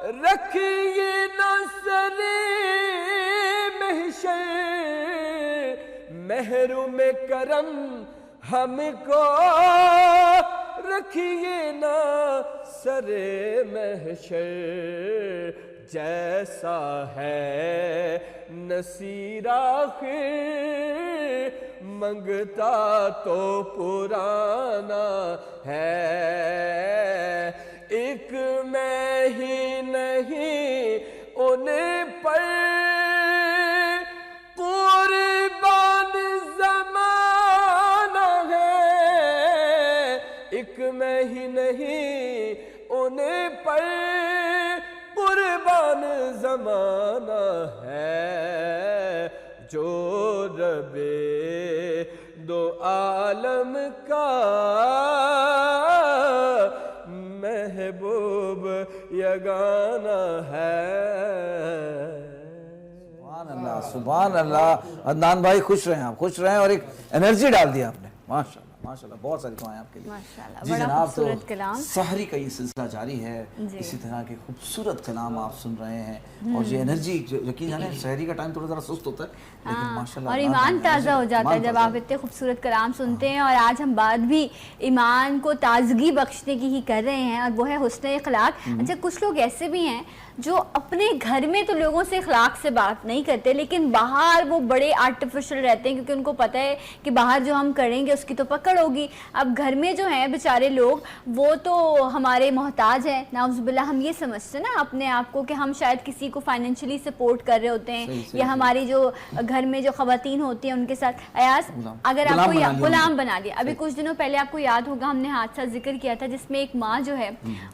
رکھیے نہ سرے محشر محروم کرم ہم کو رکھیے نہ سرے محشر جیسا ہے نصیر آخر منگتا تو پرانا ہے ایک میں ہی نہیں ان پر قربان زمانہ ہے ایک میں ہی نہیں ان پر قربان زمانہ ہے جو رب دو عالم کا محبوب یگانہ ہے. سبحان اللہ سبحان اللہ. عدنان بھائی خوش رہیں آپ, خوش رہیں, اور ایک انرجی ڈال دیا آپ نے. ماشاءاللہ ماشاءاللہ, بہت ساری دعائیں آپ کے لیے. جی جناب, تو سحری کا یہ سلسلہ جاری ہے, اسی طرح کے خوبصورت کلام آپ سن رہے ہیں, اور یہ انرجی یقین جانے سحری کا ٹائم تھوڑا ذرا سست ہوتا ہے لیکن ماشاءاللہ اور ایمان تازہ ہو جاتا ہے جب آپ اتنے خوبصورت کلام سنتے ہیں. اور آج ہم بات بھی ایمان کو تازگی بخشنے کی ہی کر رہے ہیں, اور وہ ہے حسن اخلاق. اچھا, کچھ لوگ ایسے بھی ہیں جو اپنے گھر میں تو لوگوں سے اخلاق سے بات نہیں کرتے, لیکن باہر وہ بڑے آرٹیفیشل رہتے ہیں, کیونکہ ان کو پتہ ہے کہ باہر جو ہم کریں گے اس کی تو پکڑ ہوگی. اب گھر میں جو ہیں بیچارے لوگ وہ تو ہمارے محتاج ہیں, نعوذ باللہ. ہم یہ سمجھتے ہیں نا اپنے آپ کو کہ ہم شاید کسی کو فائنینشلی سپورٹ کر رہے ہوتے ہیں, یا ہماری جو گھر میں جو خواتین ہوتی ہیں ان کے ساتھ ایاز اگر آپ کو غلام بنا لیا. ابھی کچھ دنوں پہلے آپ کو یاد ہوگا ہم نے حادثہ ذکر کیا تھا جس میں ایک ماں جو ہے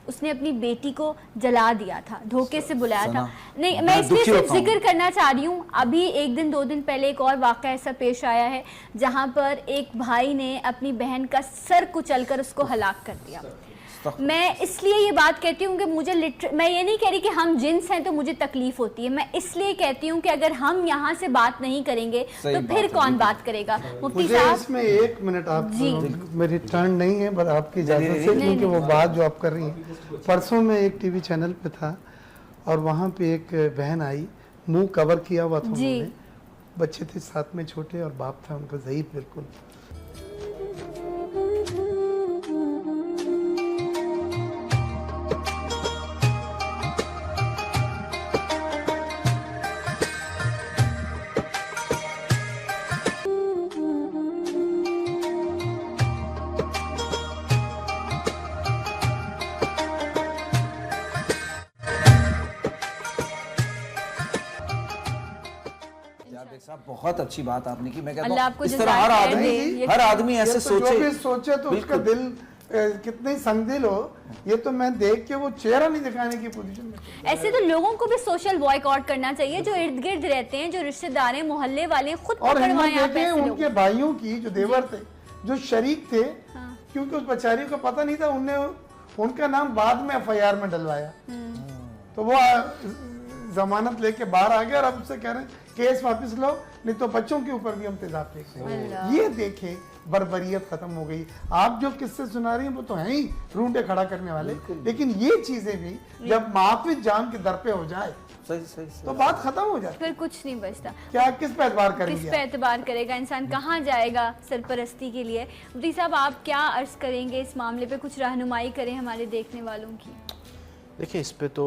اس نے اپنی بیٹی کو جلا دیا تھا, دھوکے سے بلایا تھا. نہیں, میں اس لیے صرف ذکر کرنا چاہ رہی ہوں, ابھی ایک دن 2 دن پہلے ایک اور واقعہ ایسا پیش آیا ہے جہاں پر ایک بھائی نے اپنی بہن کا سر کچل کر اس کو ہلاک کر دیا. میں اس لیے یہ بات کہتی ہوں کہ مجھے میں یہ نہیں کہہ رہی کہ ہم جنس ہیں تو مجھے تکلیف ہوتی ہے, میں اس لیے کہتی ہوں کہ اگر ہم یہاں سے بات نہیں کریں گے تو پھر کون بات کرے گا. مفتی صاحب اس میں 1 منٹ, آپ میری ٹرن نہیں ہے پر آپ کی اجازت سے, کیونکہ وہ بات جو آپ کر رہی ہیں, پرسوں میں ایک ٹی وی چینل پہ تھا اور وہاں پہ ایک بہن آئی, منہ کور کیا ہوا تھا انہوں نے, بچے تھے ساتھ میں چھوٹے اور باپ تھا ان کا ضعیف بالکل. بہت اچھی بات آپ نے کی. میں کہتا اللہ آپ ہوں کو اس طرح ہر آدمی ایسے سوچے تو اس کا دل کتنے سنگ دل ہو, یہ تو میں دیکھ کے وہ چہرہ نہیں دکھانے کی پوزیشن میں. ایسے تو لوگوں کو بھی سوشل بوائیکاٹ کرنا چاہیے, جو ارد گرد رہتے ہیں, جو رشتہ دار ہیں, محلے والے, خود پکڑوائیں آپ ایسے لوگوں. ان کے بھائیوں کی جو دیور تھے, جو شریک تھے, کیونکہ اس بیچاری کو پتہ نہیں تھا, ان کا نام بعد میں FIR میں ڈلوایا, تو وہ ضمانت لے کے باہر آ گیا اور اب سے کہہ رہے ہیں کیس واپس لو نہیں تو بچوں کے اوپر بھی ہم تیزاب دیکھیں. یہ دیکھیں بربریت ختم ہو گئی. آپ جو قصے سنا رہی ہیں وہ تو ہیں ہی رونڈے کھڑا کرنے والے, لیکن یہ چیزیں بھی جب معافی جان کے در پہ ہو جائے تو بات ختم ہو جائے, پھر کچھ نہیں بچتا. کیا کس پہ اعتبار کریں گے, کس پہ اعتبار کرے گا انسان, کہاں جائے گا سرپرستی کے لیے. مفتی صاحب آپ کیا عرض کریں گے اس معاملے پہ, کچھ رہنمائی کریں ہمارے دیکھنے والوں کی. دیکھیں, اس پہ تو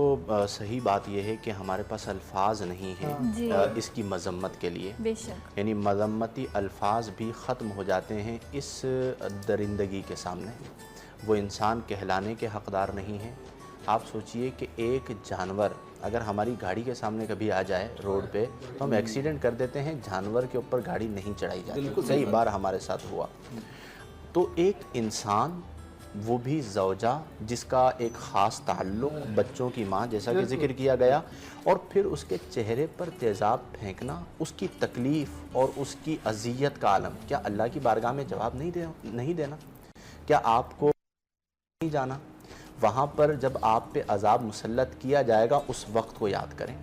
صحیح بات یہ ہے کہ ہمارے پاس الفاظ نہیں ہیں اس کی مذمت کے لیے. بے شک, یعنی مذمتی الفاظ بھی ختم ہو جاتے ہیں اس درندگی کے سامنے. وہ انسان کہلانے کے حقدار نہیں ہیں. آپ سوچئے کہ ایک جانور اگر ہماری گاڑی کے سامنے کبھی آ جائے روڈ پہ تو ہم ایکسیڈنٹ کر دیتے ہیں, جانور کے اوپر گاڑی نہیں چڑھائی جاتی. کئی بار ہمارے ساتھ ہوا. تو ایک انسان, وہ بھی زوجہ جس کا ایک خاص تعلق, بچوں کی ماں جیسا کہ ذکر کیا گیا, اور پھر اس کے چہرے پر تیزاب پھینکنا, اس کی تکلیف اور اس کی اذیت کا عالم, کیا اللہ کی بارگاہ میں جواب نہیں دینا؟ کیا آپ کو نہیں جانا وہاں پر جب آپ پہ عذاب مسلط کیا جائے گا اس وقت کو یاد کریں.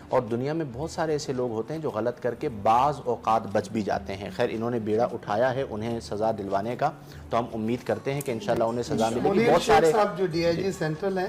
اور دنیا میں بہت سارے ایسے لوگ ہوتے ہیں جو غلط کر کے بعض اوقات بچ بھی جاتے ہیں. خیر, انہوں نے بیڑا اٹھایا ہے انہیں سزا دلوانے کا, تو ہم امید کرتے ہیں کہ انشاءاللہ انہیں سزا ملے گی. بہت سارے صاحب جو DIG سینٹرل ہیں,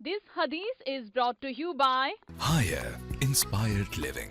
This hadith is brought to you by Higher Inspired Living.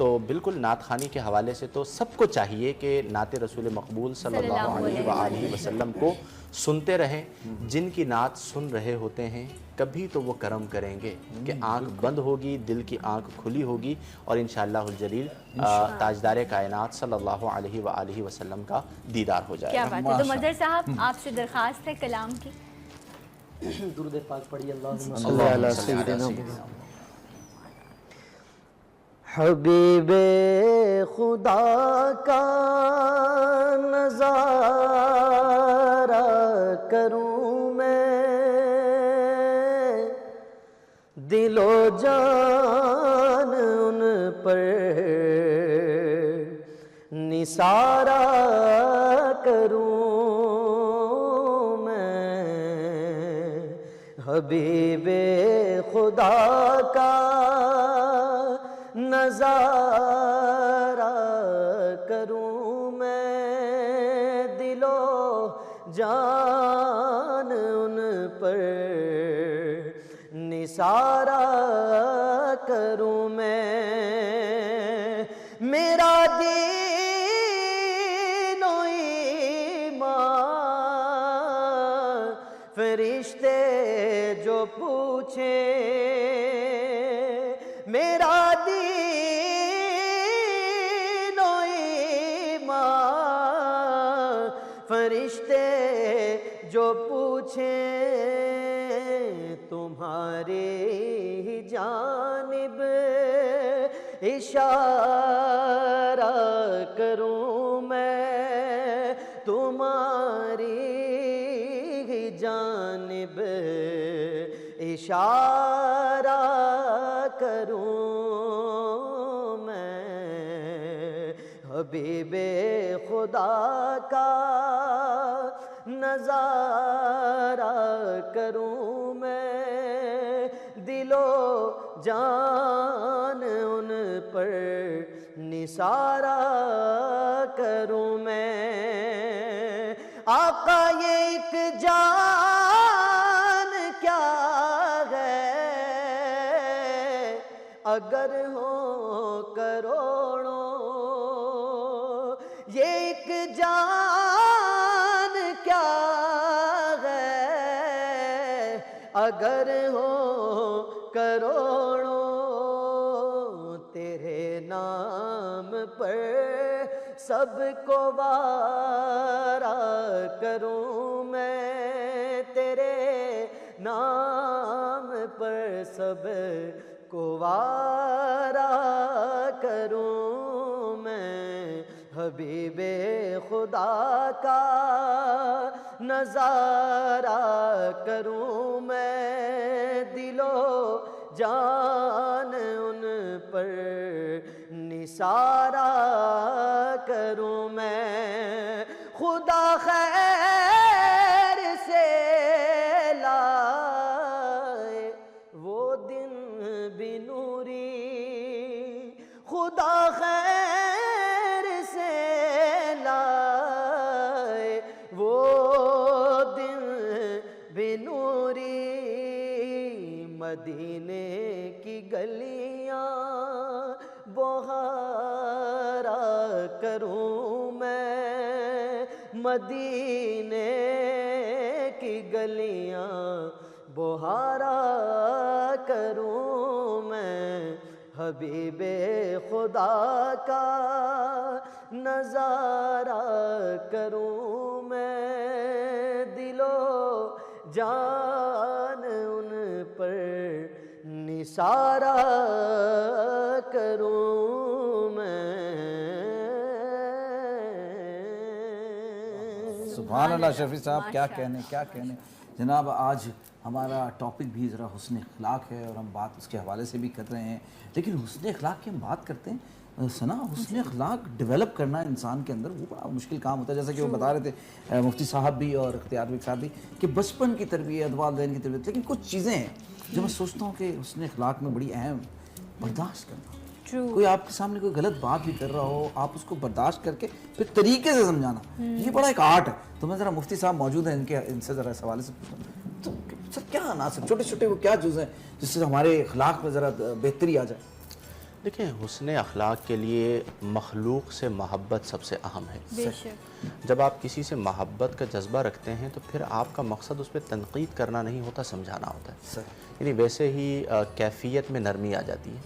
تو بالکل نعت خوانی کے حوالے سے تو سب کو چاہیے کہ نعت رسول مقبول صلی اللہ علیہ وآلہ وسلم کو سنتے رہیں. جن کی نعت سن رہے ہوتے ہیں کبھی تو وہ کرم کریں گے کہ آنکھ بند ہوگی، دل کی آنکھ کھلی ہوگی اور انشاءاللہ الجلیل تاجدار کائنات صلی اللہ علیہ وآلہ وسلم کا دیدار ہو جائے کیا گا. بات ہے. تو مظہر صاحب آپ سے درخواست ہے کلام کی. درود پاک پڑھیے. اللہم اللہ علیہ سیدنا حبیب خدا کا نظارہ کروں میں، دل و جان ان پر نثارہ کروں میں، حبیب خدا کا نظارہ کروں میں، دل و جان ان پر نثارہ کروں میں. میرا دین و ایمان فرشتے جو پوچھیں، میرا دین و ایمان فرشتے جو پوچھیں، تمہاری جانب اشارہ کروں میں، تمہاری جانب اشارہ کروں میں، حبیب خدا کا نظارہ کروں میں، دل و جان ان پر نثارہ کروں میں. آقا یہ ایک جان کیا ہے اگر ہو کروڑوں، یہ ایک جان کیا ہے اگر ہو کروڑوں، تیرے نام پر سب کو وارا کروں میں، تیرے نام پر سب کو وارا کروں میں، حبیب خدا کا نظارہ کروں میں، دل و جان ان پر نثارہ کروں میں. خدا خیر سے لائے وہ دن بھی نوری، خدا خیر سے لائے وہ دن بھی نوری، مدینے کی گلیاں بہارا کروں میں، مدینے کی گلیاں بہارا کروں میں، حبیب خدا کا نظارہ کروں میں، دل و جان ان پر نثارہ کروں میں. سبحان اللہ. شفیع صاحب کیا کہنے کیا کہنے. جناب آج ہمارا ٹاپک بھی ذرا حسن اخلاق ہے اور ہم بات اس کے حوالے سے بھی کر رہے ہیں، لیکن حسن اخلاق کی ہم بات کرتے ہیں ثنا، حسن اخلاق ڈیولپ کرنا انسان کے اندر وہ بڑا مشکل کام ہوتا ہے. جیسا کہ وہ بتا رہے تھے مفتی صاحب بھی اور اختیار بیگ صاحب بھی کہ بچپن کی تربیت، والدین کی تربیت، لیکن کچھ چیزیں ہیں جو میں سوچتا ہوں کہ حسن اخلاق میں بڑی اہم، برداشت کرنا. کوئی آپ کے سامنے کوئی غلط بات بھی کر رہا ہو، آپ اس کو برداشت کر کے پھر طریقے سے سمجھانا، یہ بڑا ایک آرٹ ہے. تو میں ذرا مفتی صاحب موجود ہیں، ان سے ذرا اس حوالے سے پوچھتا ہوں تو سر کیا عناصر چھوٹے چھوٹے وہ کیا چیزیں جس سے ہمارے اخلاق میں ذرا بہتری آ جائے؟ دیکھیں حسن اخلاق کے لیے مخلوق سے محبت سب سے اہم ہے. بے شک. جب آپ کسی سے محبت کا جذبہ رکھتے ہیں تو پھر آپ کا مقصد اس پہ تنقید کرنا نہیں ہوتا، سمجھانا ہوتا ہے. یعنی ویسے ہی کیفیت میں نرمی آ جاتی ہے.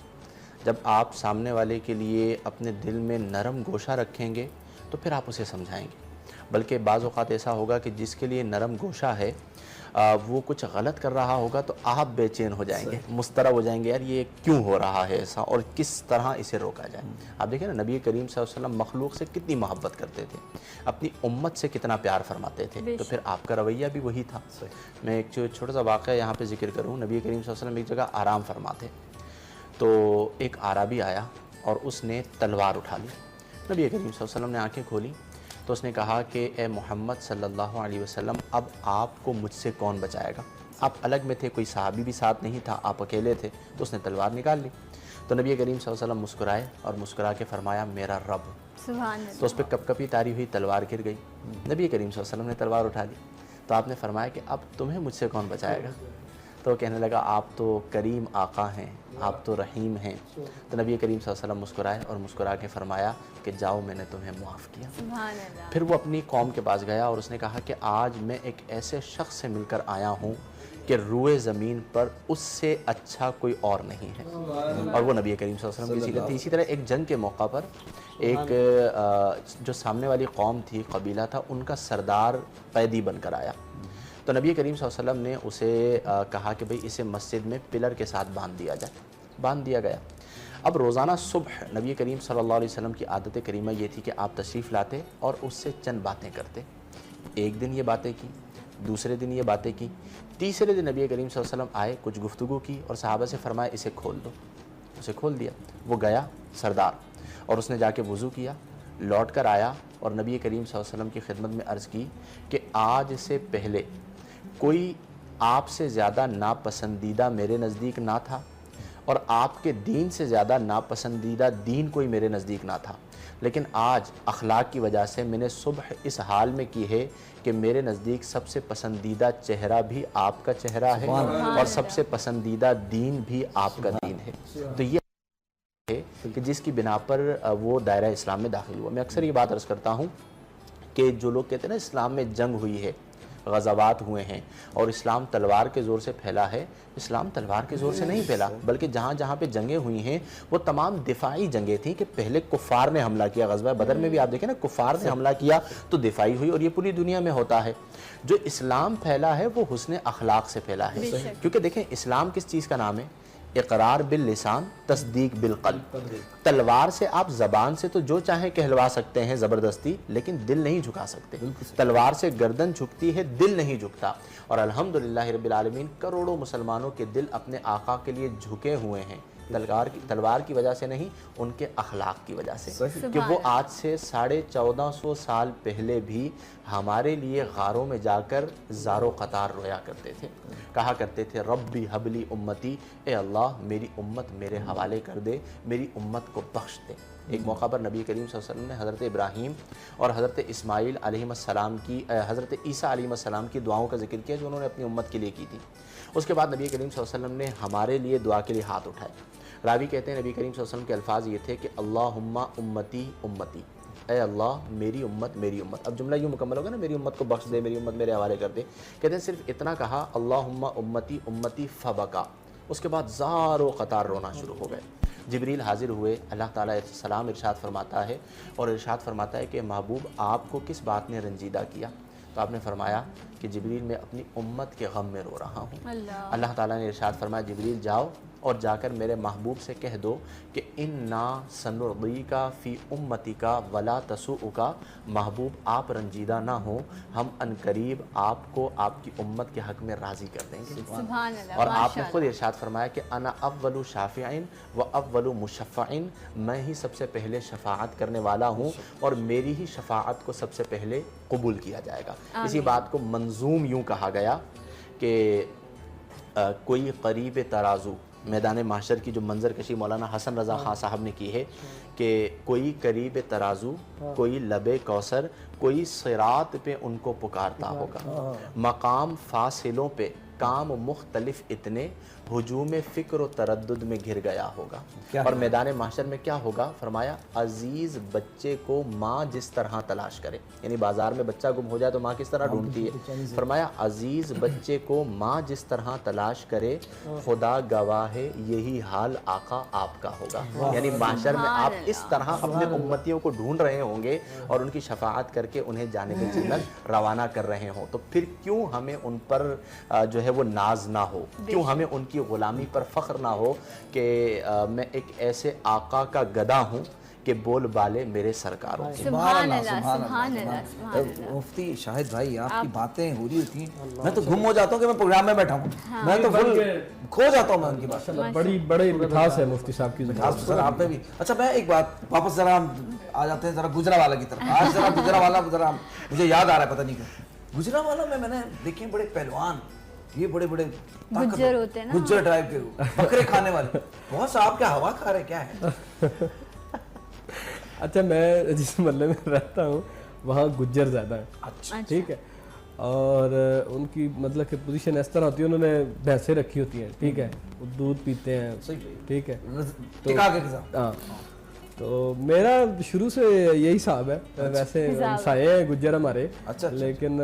جب آپ سامنے والے کے لیے اپنے دل میں نرم گوشہ رکھیں گے تو پھر آپ اسے سمجھائیں گے. بلکہ بعض اوقات ایسا ہوگا کہ جس کے لیے نرم گوشہ ہے وہ کچھ غلط کر رہا ہوگا تو آپ بے چین ہو جائیں گے، مضطرب ہو جائیں گے، یار یہ کیوں ہو رہا ہے ایسا اور کس طرح اسے روکا جائے. آپ دیکھیں نا نبی کریم صلی اللہ علیہ وسلم مخلوق سے کتنی محبت کرتے تھے، اپنی امت سے کتنا پیار فرماتے تھے، تو پھر آپ کا رویہ بھی وہی تھا. میں ایک چھوٹا سا واقعہ یہاں پہ ذکر کروں. نبی کریم صلی اللہ علیہ وسلم ایک جگہ آرام فرماتے تو ایک عربی آیا اور اس نے تلوار اٹھا لی. نبی کریم صلی اللہ علیہ وسلم نے آنکھیں کھولی تو اس نے کہا کہ اے محمد صلی اللہ علیہ وسلم اب آپ کو مجھ سے کون بچائے گا. آپ الگ میں تھے، کوئی صحابی بھی ساتھ نہیں تھا، آپ اکیلے تھے. تو اس نے تلوار نکال لی. تو نبی کریم صلی اللہ علیہ وسلم مسکرائے اور مسکرا کے فرمایا میرا رب. سبحان اللہ. تو اس پہ کپ کپی تاری ہوئی، تلوار گر گئی. نبی کریم صلی اللہ علیہ وسلم نے تلوار اٹھا لی. تو آپ نے فرمایا کہ اب تمہیں مجھ سے کون بچائے گا. تو وہ کہنے لگا آپ تو کریم آقا ہیں، آپ تو رحیم ہیں. تو نبی کریم صلی اللہ علیہ وسلم مسکرائے اور مسکرا کے فرمایا کہ جاؤ میں نے تمہیں معاف کیا. سبحان اللہ. پھر وہ اپنی قوم کے پاس گیا اور اس نے کہا کہ آج میں ایک ایسے شخص سے مل کر آیا ہوں کہ روئے زمین پر اس سے اچھا کوئی اور نہیں ہے، اور وہ نبی کریم صلی اللہ علیہ وسلم کی سیرت تھی. اسی طرح ایک جنگ کے موقع پر ایک جو سامنے والی قوم تھی، قبیلہ تھا، ان کا سردار قیدی بن کر آیا. تو نبی کریم صلی اللہ علیہ وسلم نے اسے کہا کہ بھئی اسے مسجد میں پلر کے ساتھ باندھ دیا جائے. باندھ دیا گیا. اب روزانہ صبح نبی کریم صلی اللہ علیہ وسلم کی عادت کریمہ یہ تھی کہ آپ تشریف لاتے اور اس سے چند باتیں کرتے. ایک دن یہ باتیں کی، دوسرے دن یہ باتیں کی، تیسرے دن نبی کریم صلی اللہ علیہ وسلم آئے، کچھ گفتگو کی اور صحابہ سے فرمایا اسے کھول دو. اسے کھول دیا. وہ گیا سردار اور اس نے جا کے وضو کیا، لوٹ کر آیا اور نبی کریم صلی اللہ علیہ وسلم کی خدمت میں عرض کی کہ آج سے پہلے کوئی آپ سے زیادہ ناپسندیدہ میرے نزدیک نہ تھا اور آپ کے دین سے زیادہ ناپسندیدہ دین کوئی میرے نزدیک نہ تھا، لیکن آج اخلاق کی وجہ سے میں نے صبح اس حال میں کی ہے کہ میرے نزدیک سب سے پسندیدہ چہرہ بھی آپ کا چہرہ ہے اور سب سے پسندیدہ دین بھی آپ کا دین ہے. تو یہ ہے کہ جس کی بنا پر وہ دائرہ اسلام میں داخل ہوا. میں اکثر یہ بات عرض کرتا ہوں کہ جو لوگ کہتے ہیں نا اسلام میں جنگ ہوئی ہے، غزوات ہوئے ہیں اور اسلام تلوار کے زور سے پھیلا ہے، اسلام تلوار کے زور سے نہیں پھیلا، بلکہ جہاں جہاں پہ جنگیں ہوئی ہیں وہ تمام دفاعی جنگیں تھیں کہ پہلے کفار نے حملہ کیا. غزوہ بدر میں بھی آپ دیکھیں نا کفار نے حملہ کیا تو دفاعی ہوئی، اور یہ پوری دنیا میں ہوتا ہے. جو اسلام پھیلا ہے وہ حسن اخلاق سے پھیلا ہے. کیونکہ دیکھیں اسلام کس چیز کا نام ہے؟ اقرار باللسان، تصدیق بالقلب. تلوار سے آپ زبان سے تو جو چاہیں کہلوا سکتے ہیں زبردستی، لیکن دل نہیں جھکا سکتے. تلوار سے گردن جھکتی ہے، دل نہیں جھکتا. اور الحمدللہ رب العالمین کروڑوں مسلمانوں کے دل اپنے آقا کے لیے جھکے ہوئے ہیں. تلوار کی وجہ سے نہیں، ان کے اخلاق کی وجہ سے. کہ وہ آج سے 1450 سال پہلے بھی ہمارے لیے غاروں میں جا کر زارو قطار رویا کرتے تھے. کہا کرتے تھے ربی حبلی امتی، اے اللہ میری امت میرے حوالے کر دے، میری امت کو بخش دے. ایک موقع پر نبی کریم صلی اللہ علیہ وسلم نے حضرت ابراہیم اور حضرت اسماعیل علیہ السلام کی، حضرت عیسیٰ علیہ السلام کی دعاؤں کا ذکر کیا جو انہوں نے اپنی امت کے لیے کی تھی. اس کے بعد نبی کریم صلی اللہ علیہ وسلم نے ہمارے لیے دعا کے لیے ہاتھ اٹھائے. راوی کہتے ہیں نبی کریم صلی اللہ علیہ وسلم کے الفاظ یہ تھے کہ اللہم امتی امتی، اے اللہ میری امت میری امت. اب جملہ یوں مکمل ہوگا نا، میری امت کو بخش دے، میری امت میرے حوالے کر دے. کہتے ہیں صرف اتنا کہا اللہم امتی امتی فبکا، اس کے بعد زار و قطار رونا شروع ہو گئے. جبریل حاضر ہوئے، اللہ تعالیٰ السلام ارشاد فرماتا ہے اور ارشاد فرماتا ہے کہ محبوب آپ کو کس بات نے رنجیدہ کیا؟ تو آپ نے فرمایا کہ جبریل میں اپنی امت کے غم میں رو رہا ہوں. اللہ تعالیٰ نے ارشاد فرمایا جبریل جاؤ اور جا کر میرے محبوب سے کہہ دو کہ انا سنرضیکا فی امتکا ولا تسوءکا، محبوب آپ رنجیدہ نہ ہوں، ہم عنقریب آپ کو آپ کی امت کے حق میں راضی کر دیں گے. سبحان اللہ. اور آپ نے خود ارشاد فرمایا کہ انا اول شافعین و اول مشفعین، میں ہی سب سے پہلے شفاعت کرنے والا ہوں اور میری ہی شفاعت کو سب سے پہلے قبول کیا جائے گا. اسی بات کو منظوم یوں کہا گیا کہ کوئی قریب ترازو، میدان محشر کی جو منظر کشی مولانا حسن رضا خان صاحب نے کی ہے کہ کوئی قریب ترازو، کوئی لب کوثر، کوئی صراط پہ ان کو پکارتا ہوگا، مقام فاصلوں پہ احکام مختلف اتنے ہجوم فکر و تردد میں گر گیا ہوگا. کیا اور میدان محشر میں کیا ہوگا؟ فرمایا عزیز بچے کو ماں جس طرح تلاش کرے, یعنی بازار میں بچہ گم ہو جائے تو ماں کس طرح ڈھونڈتی ہے. فرمایا عزیز بچے کو ماں جس طرح تلاش کرے, خدا گواہ ہے یہی حال آقا آپ کا ہوگا. یعنی محشر میں آپ اس طرح اپنے امتیوں کو ڈھونڈ رہے ہوں گے اور ان کی شفاعت کر کے انہیں جانب جنت روانہ کر رہے ہوں. تو پھر کیوں ہمیں ان پر جو ہے وہ ناز نہ ہو, کیوں ہمیں ان کی غلامی پر فخر نہ ہو کہ میں ایک ایسے آقا کا گدا ہوں کہ بول بالے میرے سرکار ہوں. سبحان اللہ, سبحان اللہ. مفتی شاہد بھائی آپ کی باتیں ہو رہی ہوتی ہیں, میں تو گم ہو جاتا ہوں کہ میں پروگرام میں بیٹھا ہوں, میں تو کھو جاتا ہوں میں ان کی بات. بڑی بڑی مٹھاس ہے مفتی صاحب کی زبان. سر آپ میں بھی. اچھا میں ایک بات واپس ذرا ہم آ جاتے ہیں ذرا گجرانوالہ کی طرف. آج ذرا گجرانوالہ ذرا مجھے یاد آ رہا ہے, پتہ نہیں کیا گجرانوالہ میں نے دیکھے بڑے پہلوان, یہ بڑے بڑے گجر ہوتے ہیں نا, گجر ٹائپ کے بکرے کھانے والے. بہت سا آپ کیا ہوا کھا رہے کیا ہے؟ اچھا میں جس محلے میں رہتا ہوں وہاں گجر زیادہ ہیں, ٹھیک ہے, اور ان کی مطلب کہ پوزیشن اس طرح ہوتی ہے, انہوں نے بھینسیں رکھی ہوتی ہیں, ٹھیک ہے, وہ دودھ پیتے ہیں, ٹھیک ہے, ہاں. تو میرا شروع سے یہی حساب ہے, ویسے سائے ہیں گجر ہمارے, لیکن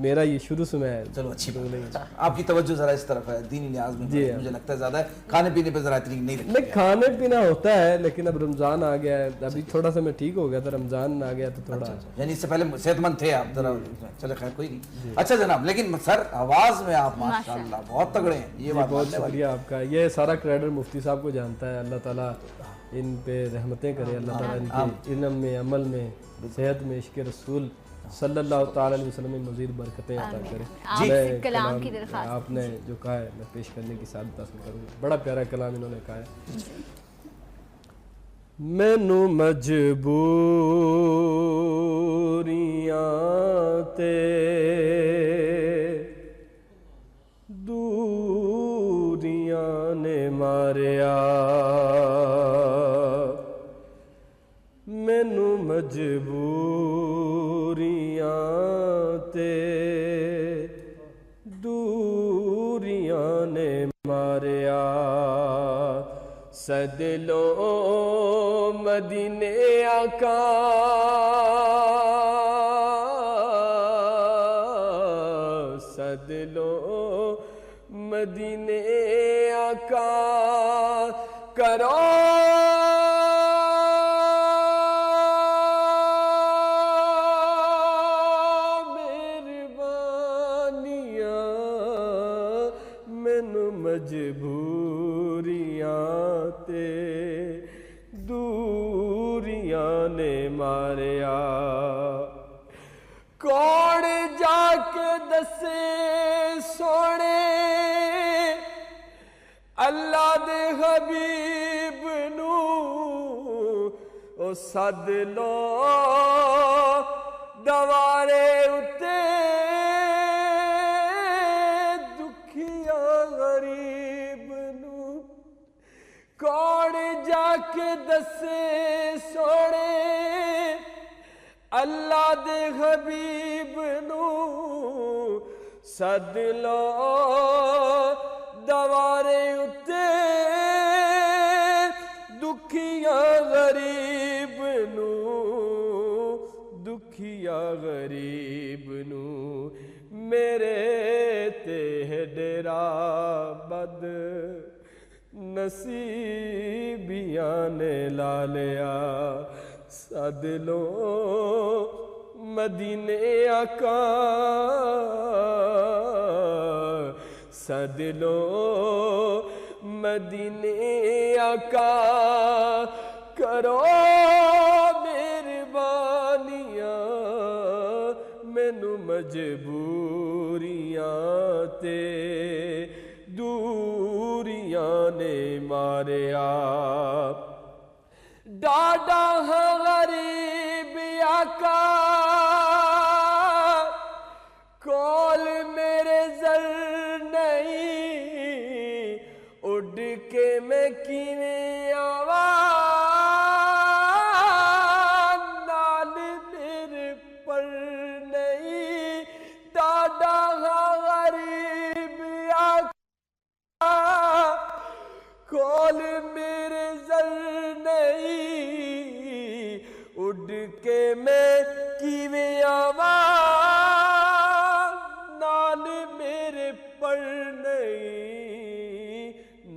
میرا یہ شروع سے میں. چلو اچھی بات ہے, آپ کی توجہ ذرا اس طرف ہے, دینی لحاظ میں مجھے لگتا ہے زیادہ ہے, کھانے پینے پہ ذرا اتنی نہیں رکھتے. نہیں کھانے پینا ہوتا ہے, لیکن اب رمضان آ گیا ہے, ابھی تھوڑا سا میں ٹھیک ہو گیا تھا, رمضان آ گیا تو تھوڑا, یعنی اس سے پہلے صحت مند تھے آپ ذرا. چلے خیر کوئی نہیں. اچھا جناب, لیکن سر آواز میں آپ ماشاءاللہ بہت تگڑے ہیں, یہ بہت شکریہ آپ کا. یہ سارا کریڈٹ مفتی صاحب کو جانتا ہے, اللہ تعالیٰ ان پہ رحمتیں کرے, اللہ تعالیٰ ان کے علم میں, عمل میں, صحت میں, عشق رسول صلی اللہ تعالیٰ علیہ وسلم میں مزید برکتیں عطا کرے. کلام کی درخواست آپ نے جو کہا ہے میں پیش کرنے کی سعادت حاصل کروں گا. بڑا پیارا کلام انہوں نے کہا ہے. مینوں مجبوریاں تے دوریاں نے ماریا, مینوں مجبوریاں تے دوریاں نے ماریا, سد لو مدینے آقا, سد لو مدینے آقا, کرو مجبوریاں تے دوریاں نے ماریا. کون جا کے دسے سونے اللہ دے حبیب نو, او سد لو دوارے اتے کون جا کے دسے سونے اللہ دے حبیب نو, سد لو دوارے اتے دکھیاں غریب نو, دکھیا غریب نو, میرے تے ڈیرا بد نصیبیاں نے لا لیا. سد لو مدینے آقا, سد لو مدینے آقا, کرو مہربانیاں, مینوں مجبوریاں تے دوریاں نے ماریا. ڈاڈا غریب آقا کول میرے زر نہیں, اڈ کے میں کیویں آواں, نال میرے پر نہیں. ڈاڈا غریب ਕਿਵੇਂ ਆਵਾਂ ਨਾਲ ਮੇਰੇ ਪਰ ਨਹੀਂ,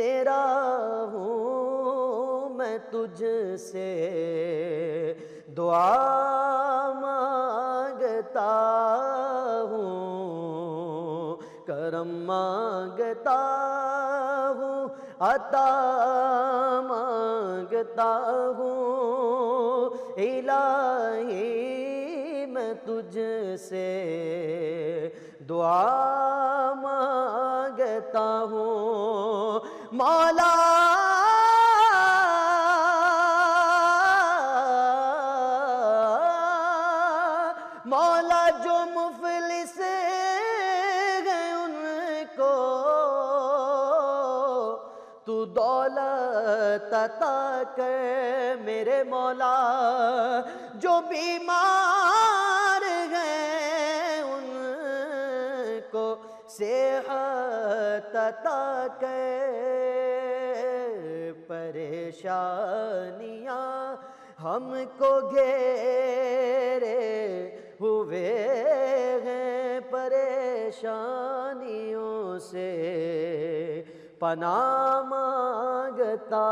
تیرا ہوں میں تجھ سے دعا مانگتا ہوں، کرم مانگتا ہوں، عطا مانگتا ہوں، الہی میں تجھ سے دعا مانگتا ہوں، مولا مولا جو مفلس ہیں ان کو تو دولت عطا کر، میرے مولا جو بیمار ہیں ان کو صحت عطا کر، پریشانیاں ہم کو گھیرے ہوئے ہیں، پریشانیوں سے پناہ مانگتا